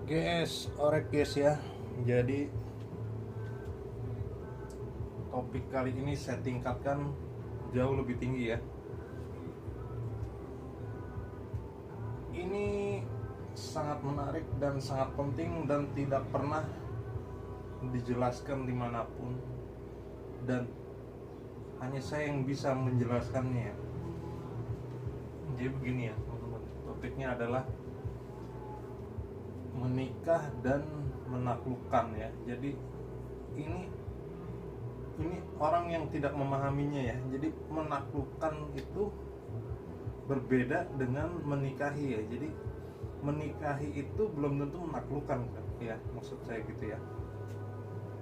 Guys, orek guys ya. Jadi topik kali ini saya tingkatkan jauh lebih tinggi ya. Ini sangat menarik dan sangat penting dan tidak pernah dijelaskan dimanapun, dan hanya saya yang bisa menjelaskannya. Jadi begini ya teman-teman, topiknya adalah menikah dan menaklukkan ya. Jadi ini orang yang tidak memahaminya ya. Jadi menaklukkan itu berbeda dengan menikahi ya. Jadi menikahi itu belum tentu menaklukkan kan ya, maksud saya gitu ya.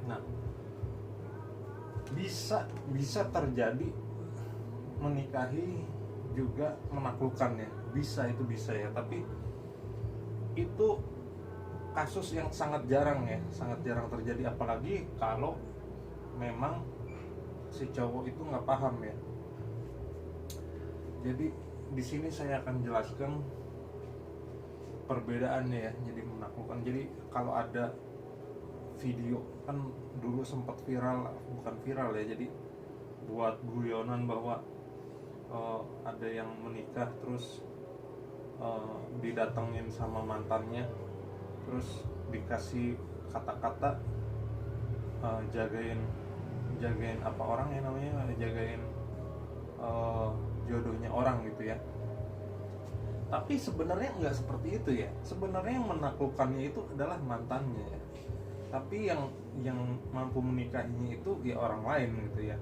Nah, bisa terjadi menikahi juga menaklukkan ya. Bisa ya, tapi itu kasus yang sangat jarang ya, sangat jarang terjadi, apalagi kalau memang si cowok itu nggak paham ya. Jadi di sini saya akan jelaskan perbedaannya ya. Jadi menaklukkan. Jadi kalau ada video kan dulu sempat viral, bukan viral ya, jadi buat guyonan bahwa ada yang menikah terus didatengin sama mantannya, terus dikasih kata-kata jagain apa orang ya namanya, jagain jodohnya orang gitu ya. Tapi sebenarnya nggak seperti itu ya. Sebenarnya yang menaklukkannya itu adalah mantannya ya. Tapi yang mampu menikahinya itu ya orang lain gitu ya.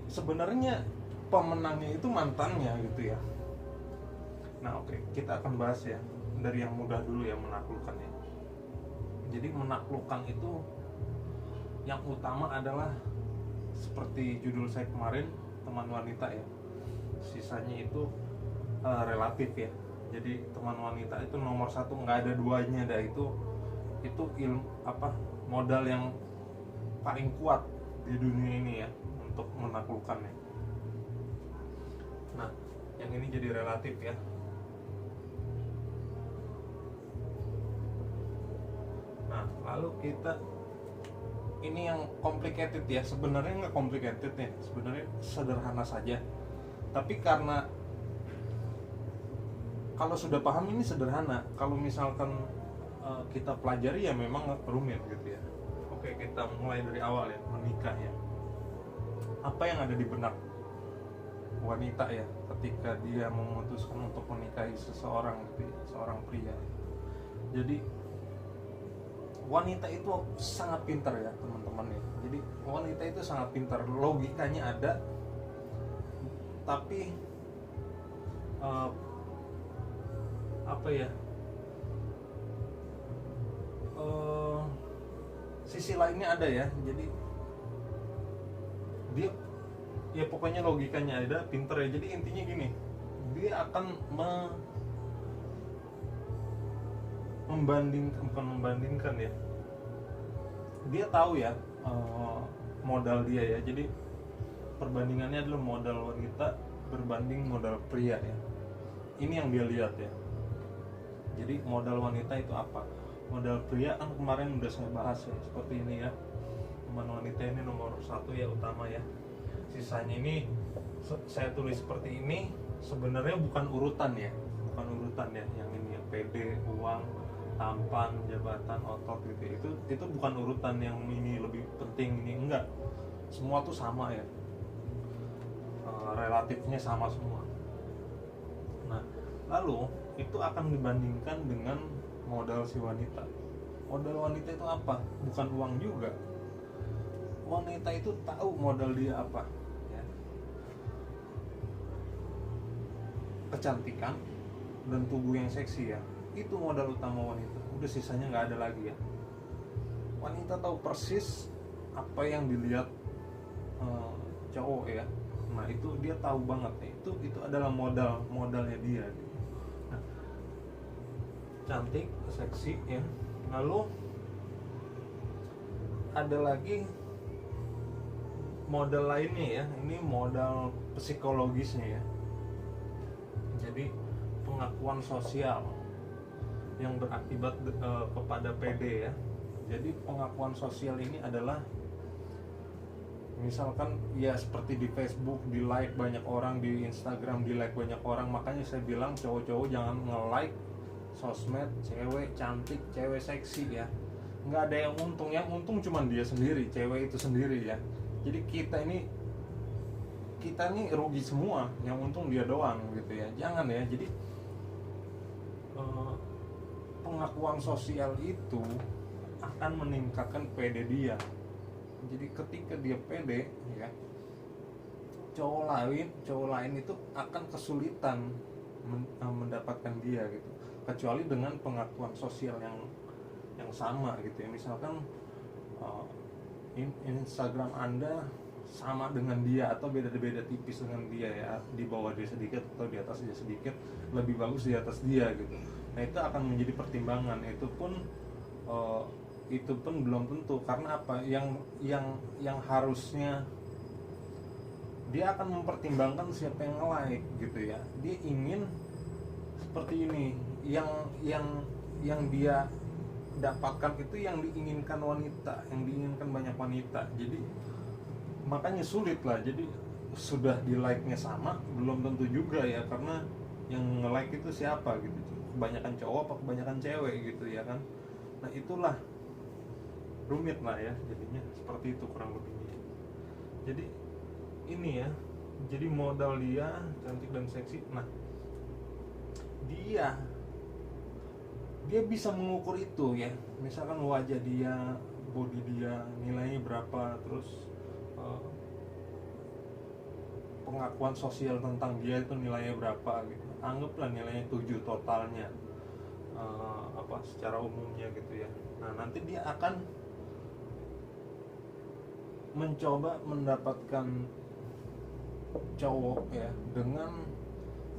Sebenarnya pemenangnya itu mantannya gitu ya. Nah oke, kita akan bahas ya dari yang mudah dulu ya, menaklukkannya. Jadi menaklukkan itu yang utama adalah seperti judul saya kemarin, teman wanita ya. Sisanya itu relatif ya. Jadi teman wanita itu nomor satu, nggak ada duanya dah. Itu ilmu modal yang paling kuat di dunia ini ya untuk menaklukkannya. Nah, yang ini jadi relatif ya. Nah, lalu kita ini yang complicated ya. Sebenarnya nggak complicated ya, sebenarnya sederhana saja. Tapi karena kalau sudah paham ini sederhana, kalau misalkan kita pelajari ya memang rumit gitu ya. Oke, kita mulai dari awal ya, menikah ya. Apa yang ada di benak wanita ya ketika dia memutuskan untuk menikahi seseorang gitu ya, seorang pria. Jadi wanita itu sangat pintar ya teman-teman ya. Jadi wanita itu sangat pintar, logikanya ada, tapi sisi lainnya ada ya. Jadi dia ya pokoknya logikanya ada, pintar ya. Jadi intinya gini, dia akan membandingkan ya. Dia tahu ya modal dia ya. Jadi perbandingannya adalah modal wanita berbanding modal pria ya. Ini yang dia lihat ya. Jadi modal wanita itu apa? Modal pria kan kemarin udah saya bahas ya, seperti ini ya. Teman wanita ini nomor satu ya, utama ya. Sisanya ini saya tulis seperti ini. Sebenarnya bukan urutan ya, yang ini ya, PD, uang, tampan, jabatan, otot gitu. Itu bukan urutan yang ini lebih penting, ini enggak. Semua tuh sama ya. Relatifnya sama semua. Nah, lalu itu akan dibandingkan dengan modal si wanita. Modal wanita itu apa? Bukan uang juga. Wanita itu tahu modal dia apa ya. Kecantikan dan tubuh yang seksi ya. Itu modal utama wanita. Udah, sisanya nggak ada lagi ya. Wanita tahu persis apa yang dilihat cowok ya. Nah itu dia tahu banget ya. Itu adalah modalnya dia. Nah, cantik, seksi ya. Lalu ada lagi modal lainnya ya. Ini modal psikologisnya ya. Jadi pengakuan sosial. yang berakibat kepada PD ya. Jadi pengakuan sosial ini adalah misalkan ya seperti di Facebook di like banyak orang, di Instagram di like banyak orang. Makanya saya bilang cowok-cowok jangan nge-like sosmed cewek cantik, cewek seksi ya. Nggak ada yang untung cuman dia sendiri, cewek itu sendiri ya. Jadi kita nih rugi semua, yang untung dia doang gitu ya. Jangan ya. Jadi pengakuan sosial itu akan meningkatkan PD dia. Jadi ketika dia pede ya, cowok lain itu akan kesulitan mendapatkan dia gitu, kecuali dengan pengakuan sosial yang sama gitu ya. Misalkan Instagram Anda sama dengan dia atau beda-beda tipis dengan dia ya, di bawah dia sedikit atau di atas dia sedikit, lebih bagus di atas dia gitu. Nah itu akan menjadi pertimbangan. Itu pun belum tentu, karena apa, yang harusnya dia akan mempertimbangkan siapa yang nge-like gitu ya. Dia ingin seperti ini, yang dia dapatkan itu yang diinginkan wanita, yang diinginkan banyak wanita. Jadi makanya sulit lah. Jadi sudah di like-nya sama belum tentu juga ya, karena yang nge-like itu siapa gitu, kebanyakan cowok apa kebanyakan cewek gitu ya kan. Nah itulah rumit lah ya, jadinya seperti itu kurang lebihnya. Jadi ini ya, jadi modal dia cantik dan seksi. Nah dia bisa mengukur itu ya. Misalkan wajah dia, body dia nilainya berapa, terus pengakuan sosial tentang dia itu nilainya berapa gitu. Anggaplah nilainya 7 totalnya, secara umumnya gitu ya. Nah nanti dia akan mencoba mendapatkan cowok ya dengan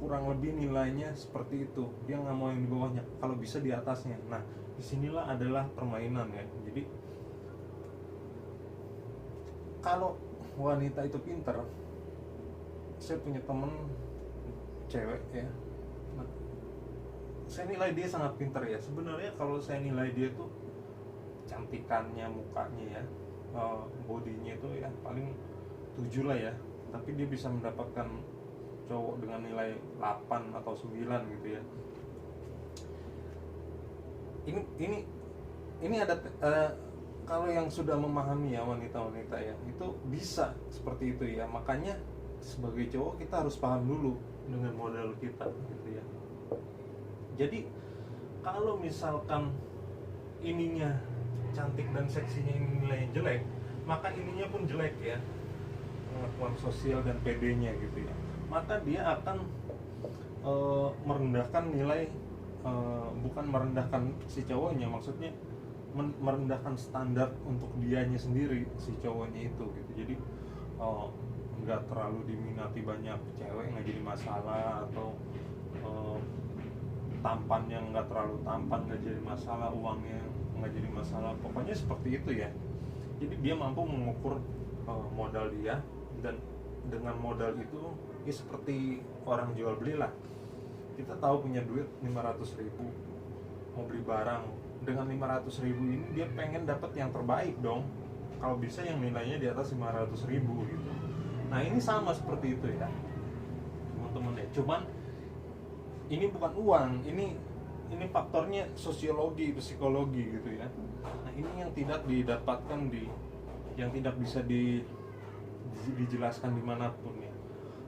kurang lebih nilainya seperti itu. Dia nggak mau yang di bawahnya, kalau bisa di atasnya. Nah disinilah adalah permainan ya. Jadi kalau wanita itu pinter, saya punya temen cewek ya, nah, saya nilai dia sangat pinter ya. Sebenarnya kalau saya nilai dia tuh cantikannya, mukanya ya, bodinya itu ya paling 7 lah ya, tapi dia bisa mendapatkan cowok dengan nilai 8 atau 9 gitu ya. Ini ada kalau yang sudah memahami ya, wanita-wanita ya, itu bisa seperti itu ya. Makanya sebagai cowok kita harus paham dulu dengan modal kita gitu ya. Jadi kalau misalkan ininya cantik dan seksinya ini nilainya jelek, maka ininya pun jelek ya, pengakuan sosial dan PD-nya gitu ya. Maka dia akan merendahkan nilai, bukan merendahkan si cowoknya, maksudnya merendahkan standar untuk dianya sendiri, si cowoknya itu gitu. Jadi nggak terlalu diminati banyak cewek nggak jadi masalah, atau tampan yang nggak terlalu tampan nggak jadi masalah, uangnya nggak jadi masalah, pokoknya seperti itu ya. Jadi dia mampu mengukur modal dia, dan dengan modal itu ya seperti orang jual beli lah. Kita tahu punya duit 500.000 mau beli barang, dengan 500.000 ini dia pengen dapat yang terbaik dong, kalau bisa yang nilainya di atas 500.000 gitu. Nah ini sama seperti itu ya teman-teman ya, cuman ini bukan uang, ini faktornya sosiologi, psikologi gitu ya. Nah ini yang tidak didapatkan yang tidak bisa dijelaskan dimanapun ya.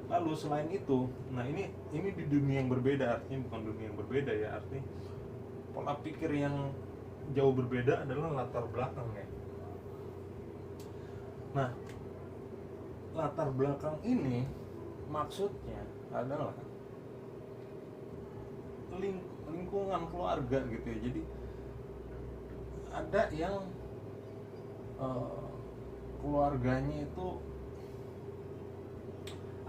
Lalu selain itu, nah ini di dunia yang berbeda, artinya bukan dunia yang berbeda ya, artinya pola pikir yang jauh berbeda adalah latar belakang ya. Nah latar belakang ini maksudnya adalah lingkungan keluarga gitu ya. Jadi ada yang keluarganya itu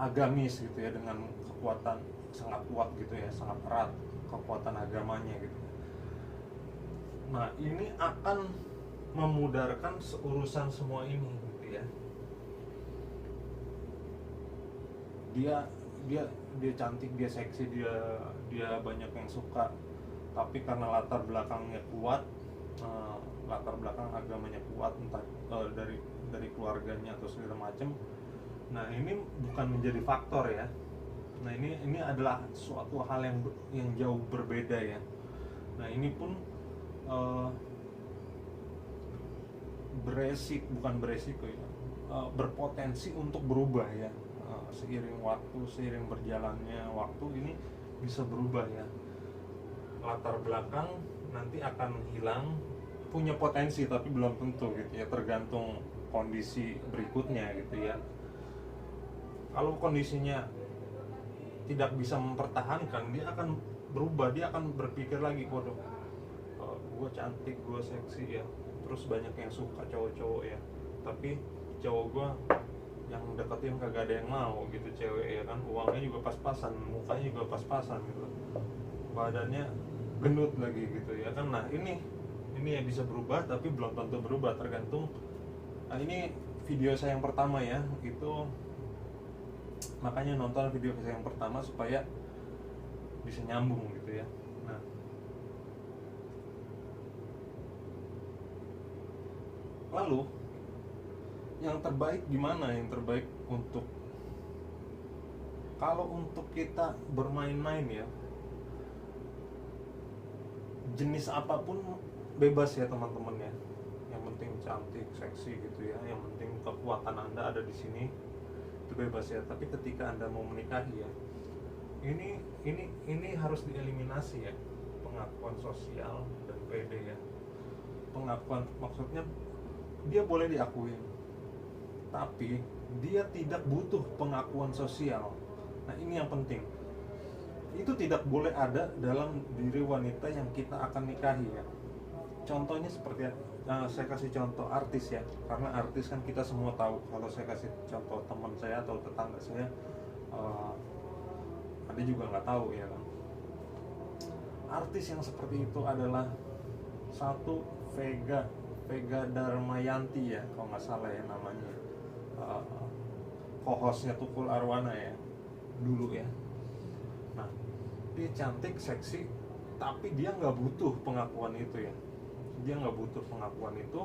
agamis gitu ya, dengan kekuatan sangat kuat gitu ya, sangat erat kekuatan agamanya gitu. Nah ini akan memudarkan urusan semua ini gitu ya. Dia cantik, dia seksi, dia banyak yang suka, tapi karena latar belakangnya kuat, latar belakang agamanya kuat, entah dari keluarganya atau segala macam. Nah ini bukan menjadi faktor ya. Nah ini adalah suatu hal yang jauh berbeda ya. Nah ini pun bukan beresiko ya, berpotensi untuk berubah ya. Seiring berjalannya waktu ini bisa berubah ya. Latar belakang nanti akan hilang, punya potensi tapi belum tentu gitu ya, tergantung kondisi berikutnya gitu ya. Kalau kondisinya tidak bisa mempertahankan, dia akan berubah, dia akan berpikir lagi, waduh, gue cantik, gue seksi ya, terus banyak yang suka cowok-cowok ya, tapi cowok gue yang deketin kagak ada yang mau gitu, cewek ya kan, uangnya juga pas-pasan, mukanya juga pas-pasan gitu, badannya gendut lagi gitu ya kan. Nah ini yang bisa berubah tapi belum tentu berubah, tergantung. Nah ini video saya yang pertama ya, itu makanya nonton video saya yang pertama supaya bisa nyambung gitu ya. Nah lalu yang terbaik gimana? Yang terbaik untuk, kalau untuk kita bermain-main ya, jenis apapun bebas ya teman-teman ya. Yang penting cantik, seksi gitu ya. Yang penting kekuatan Anda ada di sini, itu bebas ya. Tapi ketika Anda mau menikahi ya, ini harus dieliminasi ya, pengakuan sosial dan PD ya. Pengakuan maksudnya dia boleh diakuin, tapi dia tidak butuh pengakuan sosial. Nah ini yang penting, itu tidak boleh ada dalam diri wanita yang kita akan nikahi ya. Contohnya seperti saya kasih contoh artis ya, karena artis kan kita semua tahu. Kalau saya kasih contoh teman saya atau tetangga saya, Anda juga nggak tahu ya kan. Artis yang seperti itu adalah satu Vega Darmayanti ya, kalau nggak salah ya namanya, co-hostnya Tukul Arwana ya dulu ya. Nah dia cantik, seksi, tapi dia nggak butuh pengakuan itu ya. Dia nggak butuh pengakuan itu,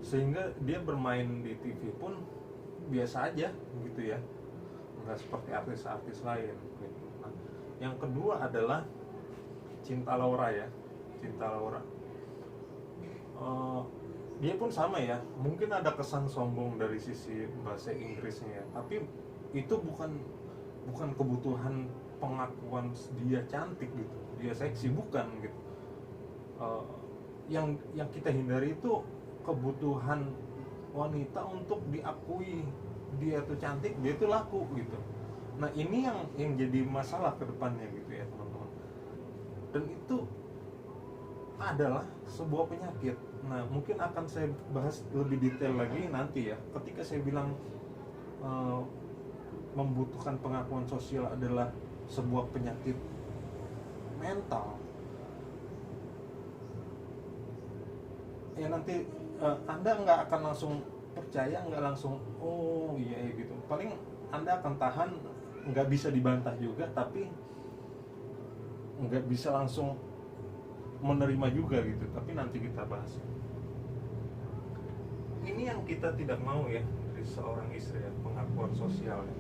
sehingga dia bermain di TV pun biasa aja gitu ya, nggak seperti artis-artis lain gitu. Nah, yang kedua adalah Cinta Laura ya. Cinta Laura, dia pun sama ya, mungkin ada kesan sombong dari sisi bahasa Inggrisnya ya, tapi itu bukan kebutuhan pengakuan dia cantik gitu, dia seksi, bukan gitu. Yang kita hindari itu kebutuhan wanita untuk diakui dia tuh cantik, dia tuh laku gitu. Nah ini yang jadi masalah ke depannya gitu ya teman-teman, dan itu adalah sebuah penyakit. Nah mungkin akan saya bahas lebih detail lagi nanti ya, ketika saya bilang membutuhkan pengakuan sosial adalah sebuah penyakit mental ya. Nanti Anda nggak akan langsung percaya, nggak langsung oh iya gitu, paling Anda akan tahan, nggak bisa dibantah juga, tapi nggak bisa langsung menerima juga gitu. Tapi nanti kita bahas. Ini yang kita tidak mau ya dari seorang istri ya, pengakuan sosial ya.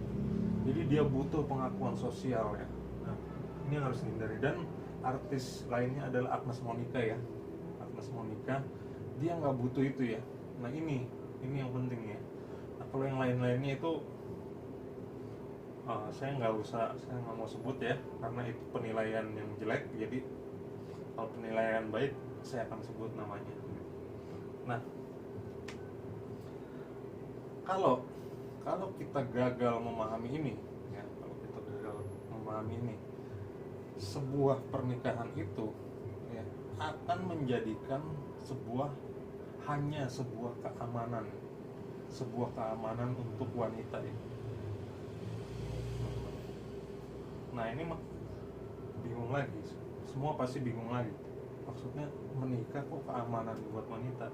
Jadi dia butuh pengakuan sosial ya. Nah, ini yang harus dihindari. Dan artis lainnya adalah Agnes Monica ya. Agnes Monica, dia nggak butuh itu ya. Nah ini yang penting ya. Nah, kalau yang lain-lainnya itu saya nggak mau sebut ya, karena itu penilaian yang jelek. Jadi kalau penilaian baik saya akan sebut namanya. Nah kalau kita gagal memahami ini ya, sebuah pernikahan itu ya, akan menjadikan hanya sebuah keamanan untuk wanita ya. Nah ini bingung lagi, semua pasti bingung lagi, maksudnya menikah kok keamanan buat wanita,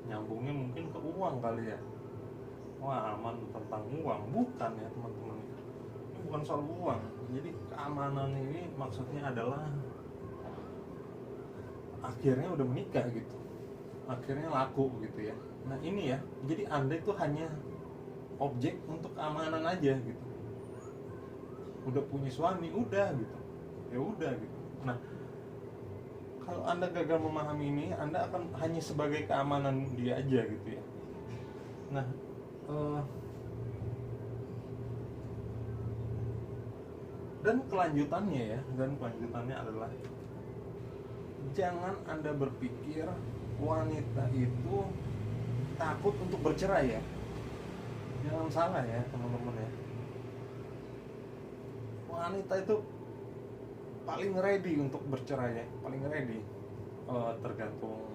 nyambungnya mungkin ke uang kali ya. Wah aman tentang uang, bukan ya teman-teman, ini bukan soal uang. Jadi keamanan ini maksudnya adalah akhirnya udah menikah gitu, akhirnya laku gitu ya. Nah ini ya, jadi Anda itu hanya objek untuk keamanan aja gitu. Udah punya suami udah gitu, ya udah gitu. Nah kalau Anda gagal memahami ini, Anda akan hanya sebagai keamanan dia aja gitu ya. Nah dan kelanjutannya adalah jangan Anda berpikir wanita itu takut untuk bercerai ya. Jangan salah ya teman-teman ya. Wanita itu paling ready untuk bercerai ya, paling ready. Tergantung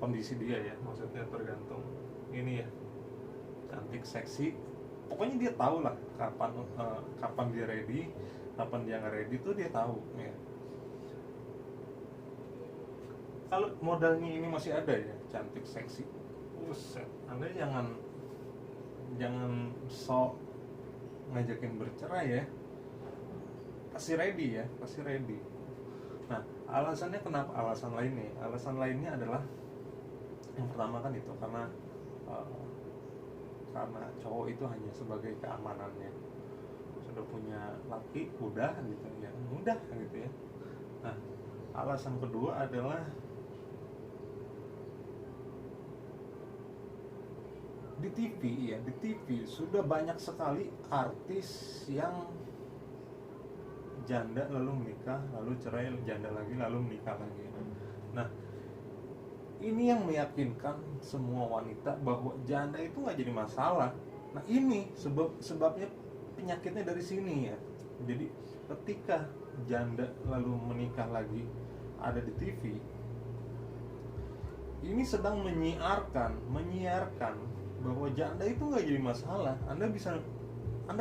kondisi dia ya, maksudnya tergantung ini ya, cantik, seksi. Pokoknya dia tahu lah kapan dia ready, kapan dia nggak ready tuh dia tahu ya. Kalau modalnya ini masih ada ya, cantik, seksi, buset, Anda jangan sok ngajakin bercerai ya. Pasti ready ya, pasti ready. Nah, alasannya kenapa? Alasan lainnya adalah yang pertama kan itu karena cowok itu hanya sebagai keamanannya. Sudah punya laki, udah gitu ya, mudah gitu ya. Nah, alasan kedua adalah di TV sudah banyak sekali artis yang janda lalu menikah, lalu cerai, janda lagi, lalu menikah lagi. Nah, ini yang meyakinkan semua wanita bahwa janda itu nggak jadi masalah. Nah, ini sebabnya penyakitnya dari sini ya. Jadi ketika janda lalu menikah lagi ada di TV, ini sedang menyiarkan bahwa janda itu nggak jadi masalah. Anda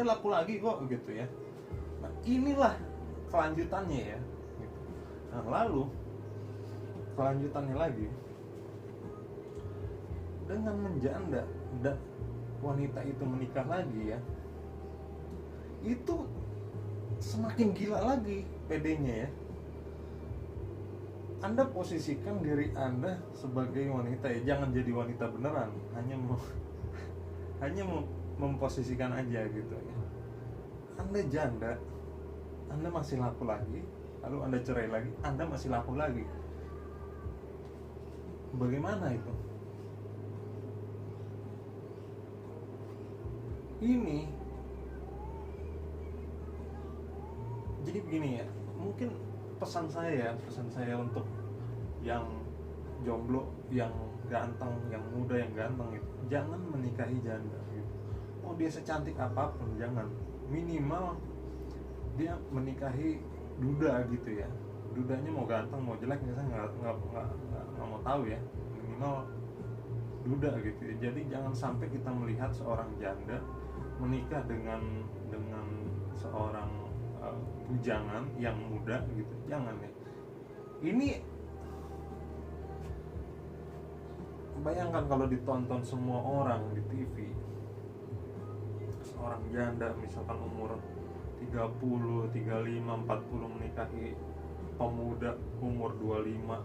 laku lagi kok gitu ya. Nah, inilah kelanjutannya ya. Nah, lalu kelanjutannya lagi dengan menjanda dan wanita itu menikah lagi ya, itu semakin gila lagi pedenya ya. Anda posisikan diri Anda sebagai wanita ya, jangan jadi wanita beneran, hanya memposisikan aja gitu ya. Anda janda, Anda masih laku lagi, lalu Anda cerai lagi, Anda masih laku lagi. Bagaimana itu? Ini jadi begini ya, mungkin pesan saya untuk yang jomblo, yang ganteng, yang muda, yang ganteng itu, jangan menikahi janda gitu. Oh, dia secantik apapun jangan, minimal dia menikahi duda gitu ya. Dudanya mau ganteng mau jelek misalnya nggak mau tahu ya, minimal duda gitu ya. Jadi jangan sampai kita melihat seorang janda menikah dengan seorang bujangan yang muda gitu, jangan ya. Ini bayangkan kalau ditonton semua orang di TV, seorang janda misalkan umur 30, 35, 40 menikahi pemuda umur 25.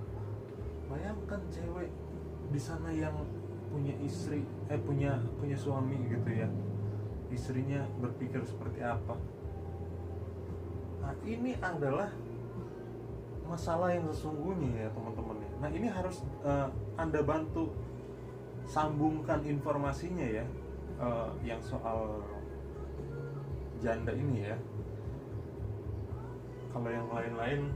Bayangkan cewek di sana yang punya istri, punya suami gitu ya, istrinya berpikir seperti apa. Nah, ini adalah masalah yang sesungguhnya ya teman-teman. Nah, ini harus Anda bantu sambungkan informasinya ya, yang soal janda ini ya. Kalau yang lain-lain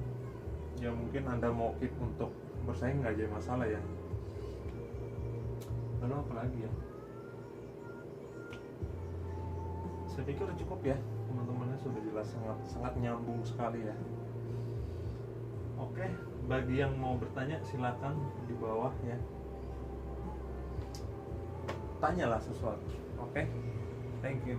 ya mungkin Anda mau keep untuk bersaing nggak jadi masalah ya. Lalu apa lagi ya? Saya pikir cukup ya teman-temannya, sudah jelas, sangat nyambung sekali ya. Oke, bagi yang mau bertanya silakan di bawah ya, tanyalah sesuatu. Oke, thank you.